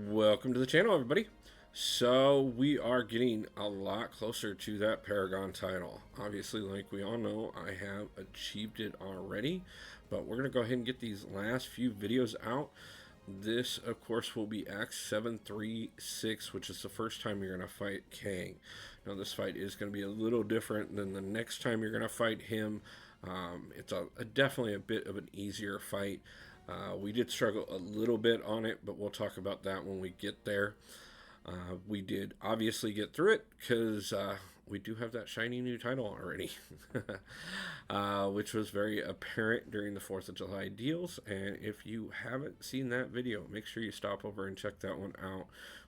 Welcome to the channel, everybody. So we are getting a lot closer to that Paragon title. Obviously, like we all know, I have achieved it already, but we're going to go ahead and get these last few videos out. This, of course, will be Act 7.3.6, which is the first time you're going to fight Kang. Now, this fight is going to be a little different than the next time you're going to fight him. It's definitely a bit of an easier fight. We did struggle a little bit on it, but we'll talk about that when we get there. We did obviously get through it because we do have that shiny new title already, which was very apparent during the 4th of July deals. And if you haven't seen that video, make sure you stop over and check that one out.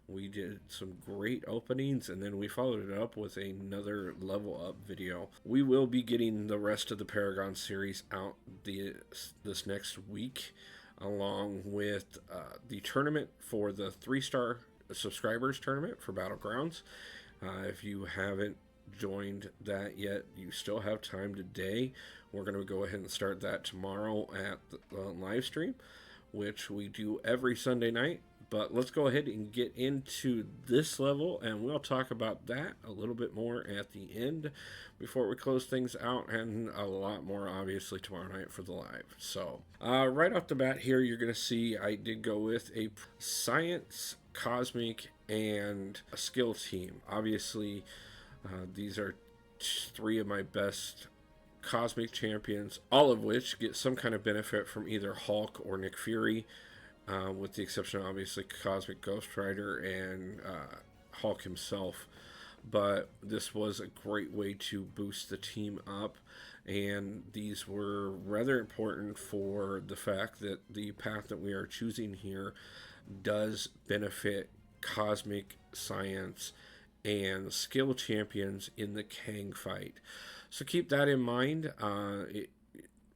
We did some great openings, and then we followed it up with another level up video. We will be getting the rest of the Paragon series out this next week, along with the tournament for the 3-star subscribers tournament for Battlegrounds. If you haven't joined that yet, you still have time today. We're going to go ahead and start that tomorrow at the live stream, which we do every Sunday night. But let's go ahead and get into this level, and we'll talk about that a little bit more at the end before we close things out, and a lot more obviously tomorrow night for the live. So right off the bat here, you're going to see I did go with a science, cosmic, and a skill team. Obviously, these are 3 of my best cosmic champions, all of which get some kind of benefit from either Hulk or Nick Fury, with the exception of obviously Cosmic Ghost Rider and Hulk himself. But this was a great way to boost the team up, and these were rather important for the fact that the path that we are choosing here does benefit cosmic, science, and skill champions in the Kang fight. So keep that in mind.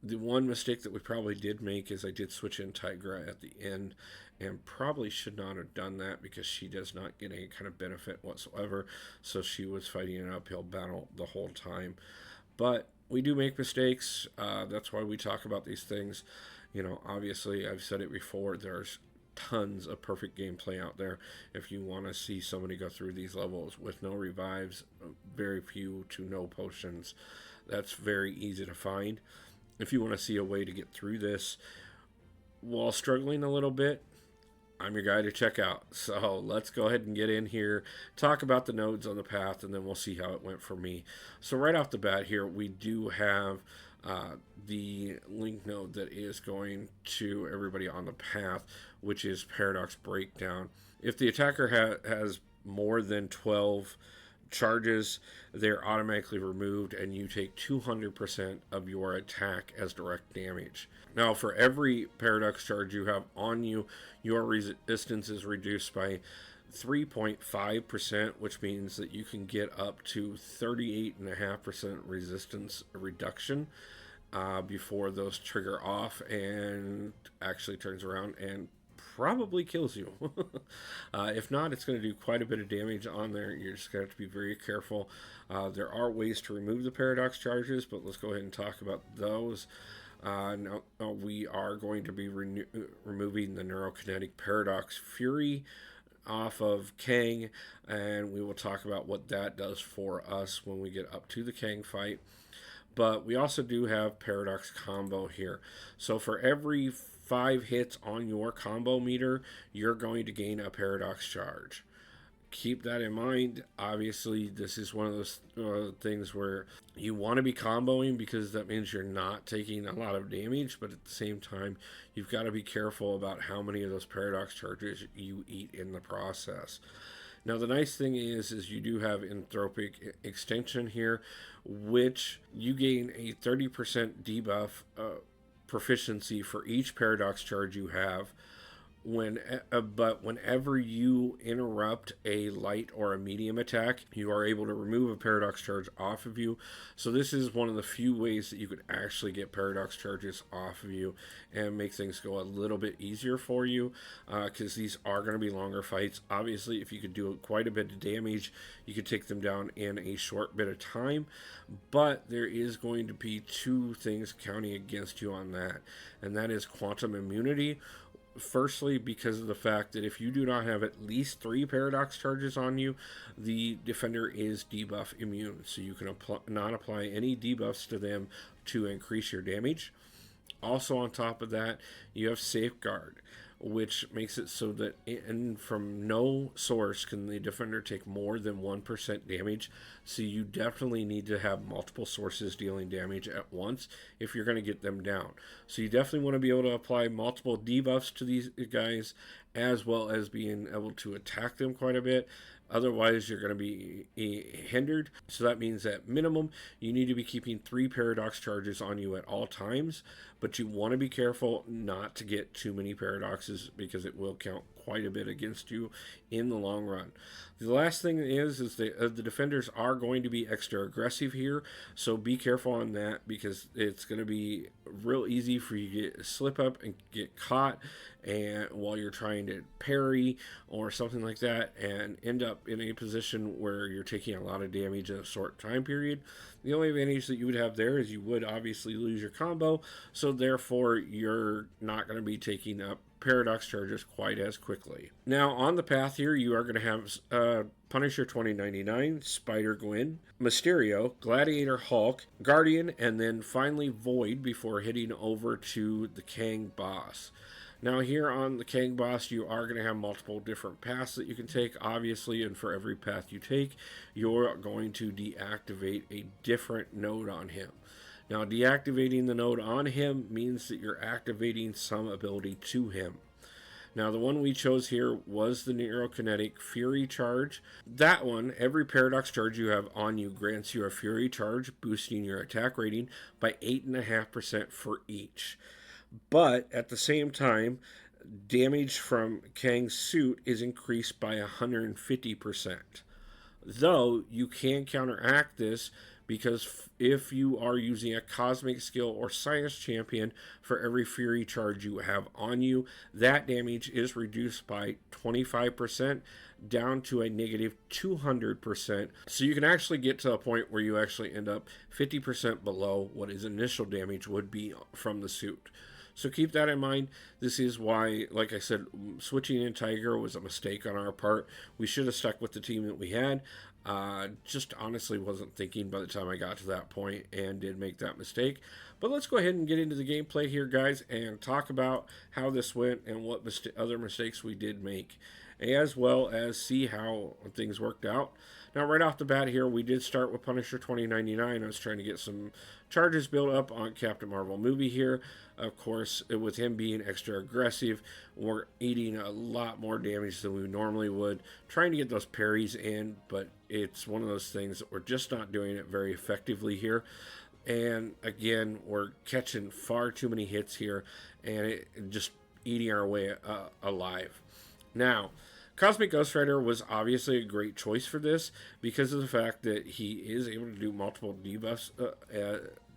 The one mistake that we probably did make is I did switch in Tigra at the end, and probably should not have done that because she does not get any kind of benefit whatsoever. So she was fighting an uphill battle the whole time. But we do make mistakes. That's why we talk about these things. You know, obviously, I've said it before, there's tons of perfect gameplay out there. If you want to see somebody go through these levels with no revives, very few to no potions, that's very easy to find. If you want to see a way to get through this while struggling a little bit, I'm your guy to check out. So let's go ahead and get in here, talk about the nodes on the path, and then we'll see how it went for me. So right off the bat here, we do have the link node that is going to everybody on the path, which is Paradox Breakdown. If the attacker has more than 12 charges, they're automatically removed, and you take 200% of your attack as direct damage. Now, for every paradox charge you have on you, your resistance is reduced by 3.5%, which means that you can get up to 38.5% resistance reduction before those trigger off, and actually turns around and probably kills you. If not, it's going to do quite a bit of damage on there. You're just going to have to be very careful. There are ways to remove the paradox charges, but let's go ahead and talk about those. Now we are going to be removing the Nero Kinetic Paradox Fury off of Kang, and we will talk about what that does for us when we get up to the Kang fight. But we also do have Paradox Combo here. So for every 5 hits on your combo meter, you're going to gain a Paradox charge. Keep that in mind. Obviously, this is one of those things where you want to be comboing because that means you're not taking a lot of damage, but at the same time, you've got to be careful about how many of those Paradox charges you eat in the process. Now, the nice thing is you do have Anthropic Extension here, which you gain a 30% debuff proficiency for each paradox charge you have. But whenever you interrupt a light or a medium attack, you are able to remove a paradox charge off of you. So this is one of the few ways that you could actually get paradox charges off of you and make things go a little bit easier for you, because these are going to be longer fights. Obviously, if you could do quite a bit of damage, you could take them down in a short bit of time, but there is going to be 2 things counting against you on that, and that is quantum immunity, Firstly, because of the fact that if you do not have at least 3 paradox charges on you, the defender is debuff immune. So you can not apply any debuffs to them to increase your damage. Also, on top of that, you have Safeguard, which makes it so that from no source can the defender take more than 1% damage. So you definitely need to have multiple sources dealing damage at once if you're going to get them down. So you definitely want to be able to apply multiple debuffs to these guys, as well as being able to attack them quite a bit. Otherwise, you're going to be hindered. So that means at minimum, you need to be keeping 3 paradox charges on you at all times. But you want to be careful not to get too many paradoxes, because it will count quite a bit against you in the long run. The last thing is the defenders are going to be extra aggressive here, so be careful on that, because it's going to be real easy for you to get slip up and get caught, and while you're trying to parry or something like that, and end up in a position where you're taking a lot of damage in a short time period. The only advantage that you would have there is you would obviously lose your combo, so therefore you're not going to be taking up paradox charges quite as quickly. Now, on the path here, you are going to have Punisher 2099, Spider-Gwen, Mysterio, Gladiator Hulk, Guardian, and then finally Void before heading over to the Kang boss. Now, here on the Kang boss, you are going to have multiple different paths that you can take, obviously, and for every path you take, you're going to deactivate a different node on him. Now, deactivating the node on him means that you're activating some ability to him. Now, the one we chose here was the Nero Kinetic Fury Charge. That one, every paradox charge you have on you grants you a Fury Charge, boosting your attack rating by 8.5% for each. But at the same time, damage from Kang's suit is increased by 150%. Though you can counteract this, because if you are using a cosmic skill or science champion for every fury charge you have on you, that damage is reduced by 25% down to a negative 200%. So you can actually get to a point where you actually end up 50% below what his initial damage would be from the suit. So keep that in mind. This is why, like I said, switching in Tiger was a mistake on our part. We should have stuck with the team that we had. Just honestly wasn't thinking by the time I got to that point, and did make that mistake. But let's go ahead and get into the gameplay here, guys, and talk about how this went and what other mistakes we did make, as well as see how things worked out. Now, right off the bat here, we did start with Punisher 2099. I was trying to get some charges built up on Captain Marvel movie here. Of course, with him being extra aggressive, we're eating a lot more damage than we normally would, trying to get those parries in, but it's one of those things that we're just not doing it very effectively here. And again, we're catching far too many hits here, and just eating our way alive. Now, Cosmic Ghost Rider was obviously a great choice for this, because of the fact that he is able to do multiple debuffs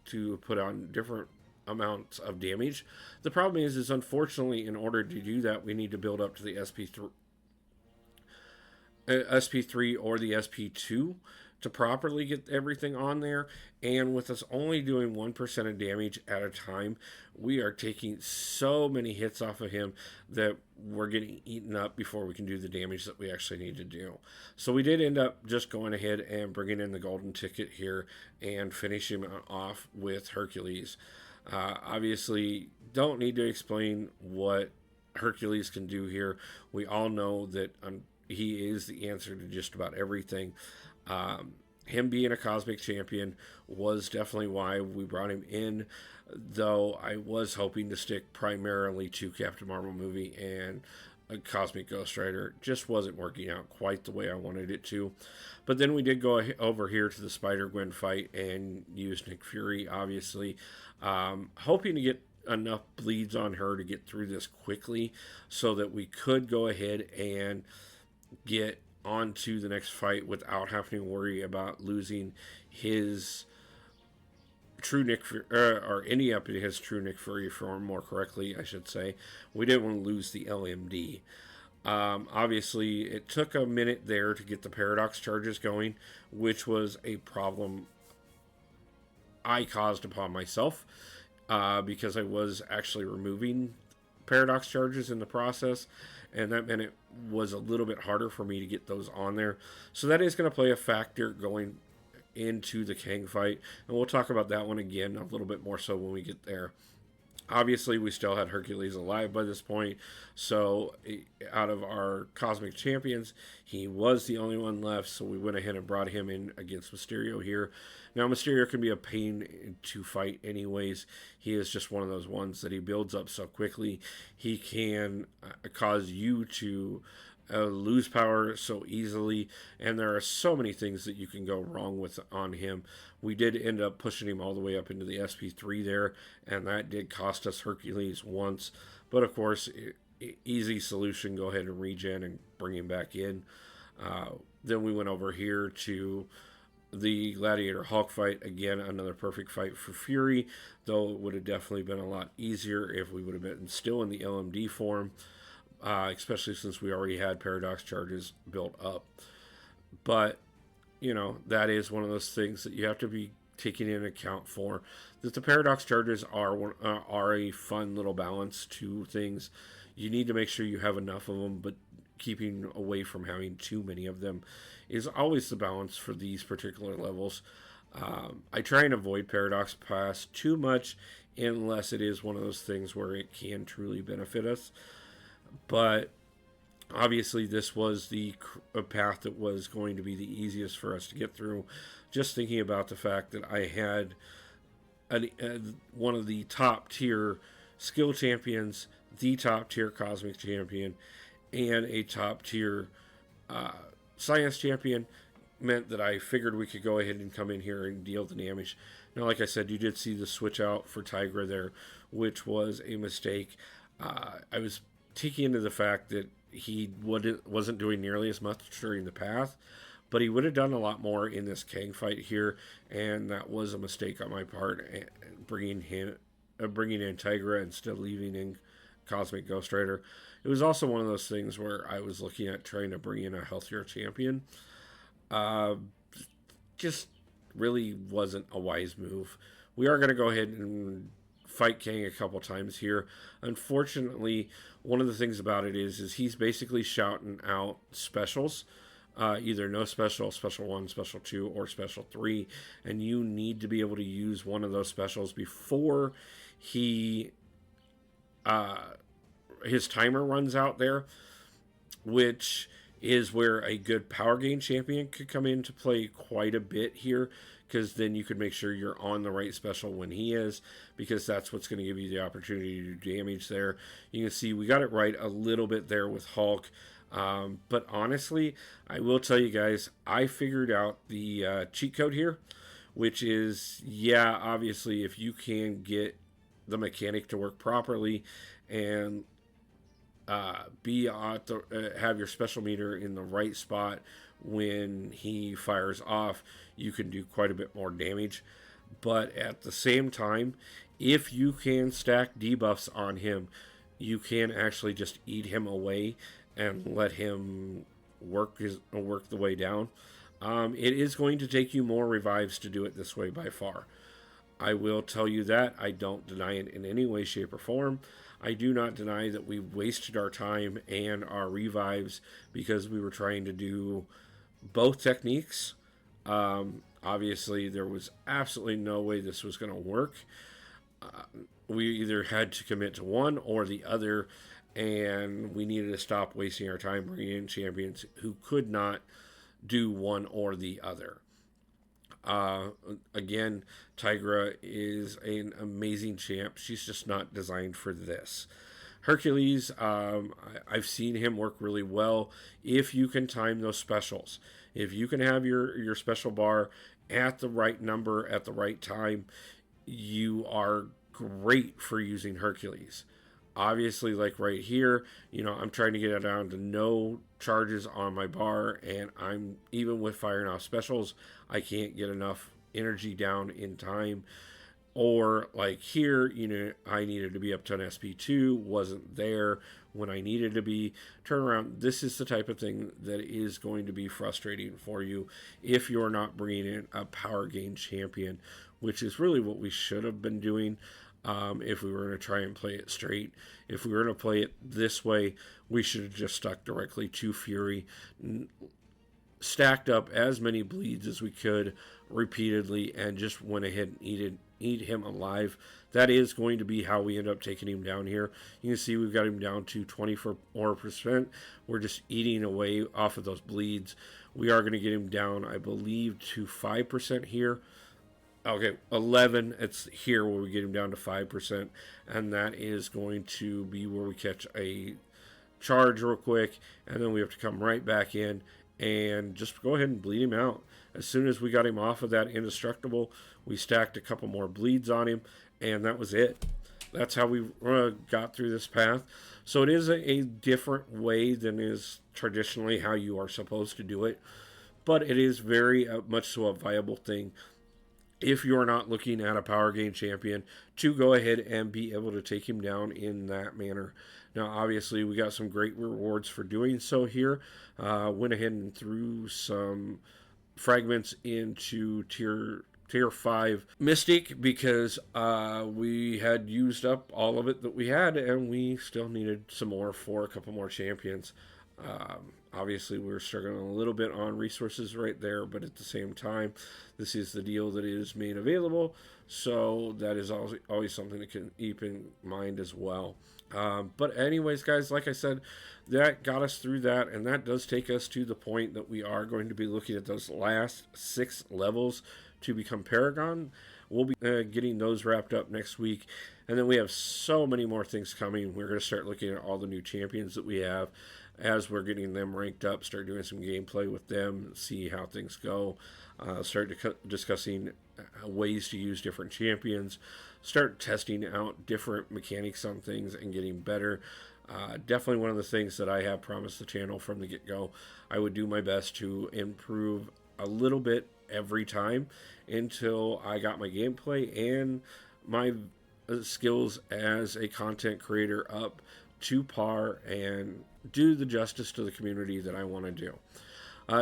to put on different amounts of damage. The problem is unfortunately, in order to do that, we need to build up to the SP3 or the SP2 to properly get everything on there. And with us only doing 1% of damage at a time, we are taking so many hits off of him that we're getting eaten up before we can do the damage that we actually need to do. So we did end up just going ahead and bringing in the golden ticket here and finishing him off with Hercules. Obviously, don't need to explain what Hercules can do here. We all know that he is the answer to just about everything. Him being a cosmic champion was definitely why we brought him in, though I was hoping to stick primarily to Captain Marvel movie, and a Cosmic Ghost Rider just wasn't working out quite the way I wanted it to. But then we did go over here to the Spider-Gwen fight and use Nick Fury, obviously, hoping to get enough bleeds on her to get through this quickly so that we could go ahead and get on to the next fight without having to worry about losing his true Nick Fury, or any up in his true Nick Fury form, more correctly, I should say. We didn't want to lose the LMD. Obviously, it took a minute there to get the paradox charges going, which was a problem I caused upon myself, because I was actually removing paradox charges in the process, and that meant it was a little bit harder for me to get those on there. So that is going to play a factor going into the Kang fight, and we'll talk about that one again a little bit more so when we get there. Obviously, we still had Hercules alive by this point, so out of our Cosmic Champions, he was the only one left, so we went ahead and brought him in against Mysterio here. Now, Mysterio can be a pain to fight anyways. He is just one of those ones that he builds up so quickly. He can cause you to lose power so easily, and there are so many things that you can go wrong with on him. We did end up pushing him all the way up into the SP3 there, and that did cost us Hercules once, but of course, easy solution, go ahead and regen and bring him back in. Then we went over here to the Gladiator Hulk fight. Again, another perfect fight for Fury, though it would have definitely been a lot easier if we would have been still in the LMD form. Especially since we already had paradox charges built up. But, you know, that is one of those things that you have to be taking into account for. That the paradox charges are a fun little balance to things. You need to make sure you have enough of them, but keeping away from having too many of them is always the balance for these particular levels. I try and avoid paradox pass too much unless it is one of those things where it can truly benefit us. But obviously this was a path that was going to be the easiest for us to get through. Just thinking about the fact that I had one of the top tier skill champions, the top tier cosmic champion, and a top tier science champion meant that I figured we could go ahead and come in here and deal the damage. Now, like I said, you did see the switch out for Tigra there, which was a mistake. I was taking into the fact that he wasn't doing nearly as much during the path, but he would have done a lot more in this Kang fight here, and that was a mistake on my part, bringing in Tigra instead of leaving in Cosmic Ghost Rider. It was also one of those things where I was looking at trying to bring in a healthier champion. Just really wasn't a wise move. We are going to go ahead and fight Kang a couple times here. Unfortunately, one of the things about it is he's basically shouting out specials, either no special, special 1, special 2, or special 3, and you need to be able to use one of those specials before his timer runs out there, which is where a good power gain champion could come into play quite a bit here, because then you could make sure you're on the right special when he is, because that's what's going to give you the opportunity to do damage there. You can see we got it right a little bit there with Hulk, but honestly, I will tell you guys, I figured out the cheat code here, which is, yeah, obviously, if you can get the mechanic to work properly and have your special meter in the right spot when he fires off, you can do quite a bit more damage. But at the same time, if you can stack debuffs on him, you can actually just eat him away and let him work the way down. It is going to take you more revives to do it this way by far. I will tell you that. I don't deny it in any way, shape, or form. I do not deny that we wasted our time and our revives because we were trying to do both techniques. Obviously, there was absolutely no way this was going to work. We either had to commit to one or the other, and we needed to stop wasting our time bringing in champions who could not do one or the other. Again, Tigra is an amazing champ. She's just not designed for this. Hercules, I've seen him work really well if you can time those specials. If you can have your special bar at the right number at the right time, you are great for using Hercules. Obviously, like right here, I'm trying to get it down to no charges on my bar, and I'm even with firing off specials, I can't get enough energy down in time. Or like here, I needed to be up to an SP2, wasn't there when I needed to be. Turn around. This is the type of thing that is going to be frustrating for you if you're not bringing in a power gain champion, which is really what we should have been doing. if we were going to try and play it straight. If we were going to play it this way, we should have just stuck directly to Fury, stacked up as many bleeds as we could repeatedly, and just went ahead and eat him alive. That is going to be how we end up taking him down here. You can see we've got him down to 24%. We're just eating away off of those bleeds. We are going to get him down, I believe, to 5% here. Okay, 11. It's here where we get him down to 5%, and that is going to be where we catch a charge real quick, and then we have to come right back in and just go ahead and bleed him out. As soon as we got him off of that indestructible, we stacked a couple more bleeds on him, and that was it. That's how we got through this path. So it is a different way than is traditionally how you are supposed to do it, but it is very much so a viable thing if you're not looking at a power gain champion to go ahead and be able to take him down in that manner. Now, obviously, we got some great rewards for doing so here. Went ahead and threw some fragments into tier 5 Mystic because we had used up all of it that we had, and we still needed some more for a couple more champions. Obviously, we were struggling a little bit on resources right there, but at the same time, this is the deal that is made available, so that is always something to keep in mind as well. But anyways, guys, like I said, that got us through that, and that does take us to the point that we are going to be looking at those last 6 levels to become Paragon. We'll be getting those wrapped up next week, and then we have so many more things coming. We're going to start looking at all the new champions that we have as we're getting them ranked up, start doing some gameplay with them, see how things go, start discussing ways to use different champions, start testing out different mechanics on things and getting better. Definitely one of the things that I have promised the channel from the get-go. I would do my best to improve a little bit every time until I got my gameplay and my skills as a content creator up to par and do the justice to the community that I want to do.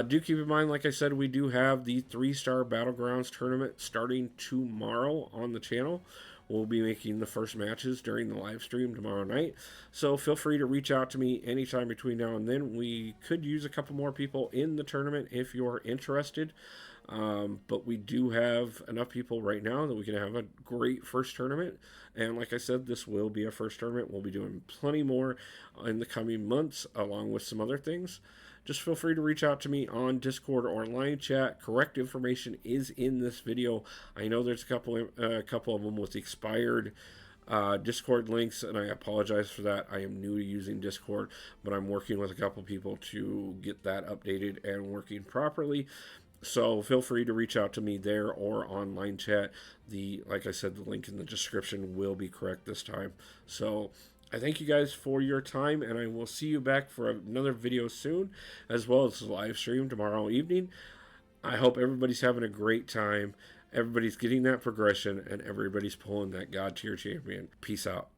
Do keep in mind, like I said, we do have the 3-star Battlegrounds tournament starting tomorrow on the channel. We'll be making the first matches during the live stream tomorrow night, so feel free to reach out to me anytime between now and then. We could use a couple more people in the tournament if you're interested, but we do have enough people right now that we can have a great first tournament. And like I said, this will be a first tournament. We'll be doing plenty more in the coming months along with some other things. Just feel free to reach out to me on Discord or line chat. Correct information is in this video. I know there's a couple of them with expired Discord links, and I apologize for that. I am new to using Discord, but I'm working with a couple people to get that updated and working properly. So feel free to reach out to me there or online chat. Like I said, the link in the description will be correct this time. So I thank you guys for your time, and I will see you back for another video soon, as well as the live stream tomorrow evening. I hope everybody's having a great time. Everybody's getting that progression, and everybody's pulling that God tier champion. Peace out.